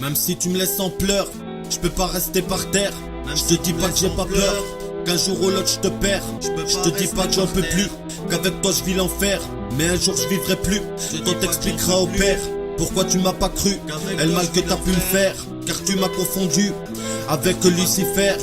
Même si tu me laisses en pleurs, je peux pas rester par terre. Je te dis pas que j'ai pas peur, qu'un jour ou l'autre je te perds. Je te dis pas que j'en peux plus, qu'avec toi je vis l'enfer. Mais un jour je vivrai plus, toi t'expliqueras au père pourquoi tu m'as pas cru, et le mal que t'as pu me faire. Car tu m'as confondu avec Lucifer.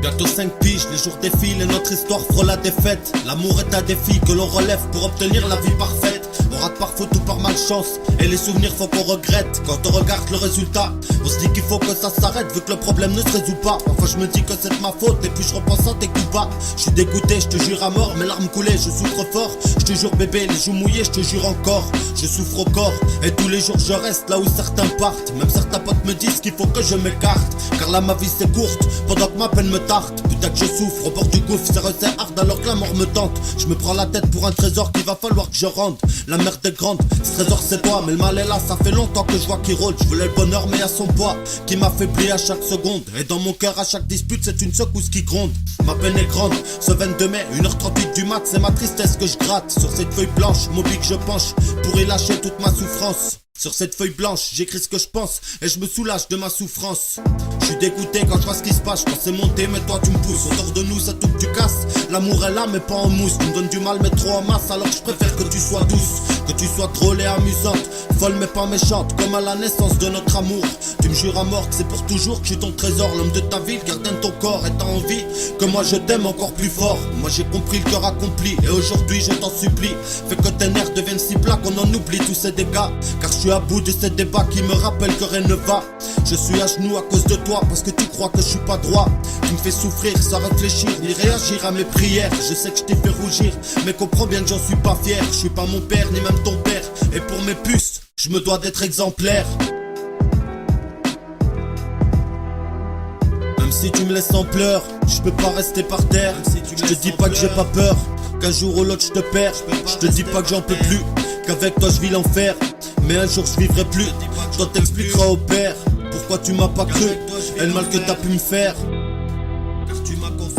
Bientôt 5 piges, les jours défilent et notre histoire frôle la défaite. L'amour est un défi que l'on relève pour obtenir la vie parfaite. On rate par faute ou par malchance, et les souvenirs font qu'on regrette. Quand on regarde le résultat, on se dit qu'il faut que ça s'arrête vu que le problème ne se résout pas. Parfois je me dis que c'est de ma faute et puis je repense à tes coups bas. Je suis dégoûté, je te jure à mort, mes larmes coulaient, je souffre fort. Je te jure bébé, les joues mouillées, je te jure encore. Je souffre au corps, et tous les jours je reste là où certains partent. Même certains potes me disent qu'il faut que je m'écarte, car là ma vie c'est courte, pendant que ma peine me tarte. Putain que je souffre, au bord du gouffre, c'est resserre hard alors que la mort me tente. Je me prends la tête pour un trésor qu'il va falloir que je rende. La merde est grande, ce trésor c'est toi, mais le mal est là, ça fait longtemps que je vois qu'il rôde. Je voulais le bonheur mais à son poids, qui m'affaiblit à chaque seconde. Et dans mon cœur à chaque dispute c'est une secousse qui gronde. Ma peine est grande, ce 22 mai, 1h38 du mat, c'est ma tristesse que je gratte. Sur cette feuille blanche, mobile que je penche, pour y lâcher toute ma souffrance. Sur cette feuille blanche, j'écris ce que je pense et je me soulage de ma souffrance. Je suis dégoûté quand je vois ce qui se passe, je pensais monter mais toi tu me pousses. Autour de nous ça tout que tu casses, l'amour est là mais pas en mousse. Tu me donnes du mal mais trop en masse, alors je préfère que tu sois douce, que tu sois drôle et amusante, folle mais pas méchante, comme à la naissance de notre amour. Tu me jures à mort que c'est pour toujours, que je suis ton trésor, l'homme de ta vie, le gardien de ton corps. Et t'as envie que moi je t'aime encore plus fort. Moi j'ai compris le cœur accompli, et aujourd'hui je t'en supplie, fais que tes nerfs deviennent si plats qu'on en oublie tous ces dégâts. Car je suis à bout de ces débats qui me rappellent que rien ne va. Je suis à genoux à cause de toi, parce que tu crois que je suis pas droit. Tu me fais souffrir sans réfléchir ni réagir à mes prières. Je sais que je t'ai fait rougir, mais comprends bien que j'en suis pas fier. Je suis pas mon père ni même ton père, et pour mes puces je me dois d'être exemplaire. Même si tu me laisses en pleurs, je peux pas rester par terre. Je te dis pas que j'ai pas peur, qu'un jour ou l'autre je te perds. Je te dis pas que j'en peux plus, qu'avec toi je vis l'enfer. Mais un jour je vivrai plus, toi t'expliqueras au père pourquoi tu m'as pas cru, et le mal que t'as pu me faire.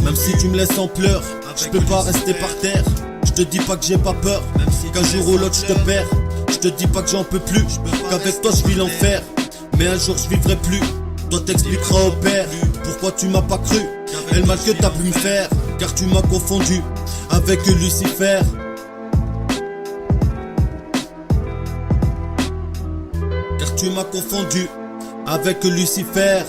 Même si tu me laisses en pleurs, je peux pas rester par terre. Je te dis pas que j'ai pas peur, qu'un jour ou l'autre je te perds. Je te dis pas que j'en peux plus, qu'avec toi je vis l'enfer. Mais un jour je vivrai plus, toi t'expliqueras au père pourquoi tu m'as pas cru, et le mal que t'as pu me faire. Car tu m'as confondu avec Lucifer. Car tu m'as confondu avec Lucifer.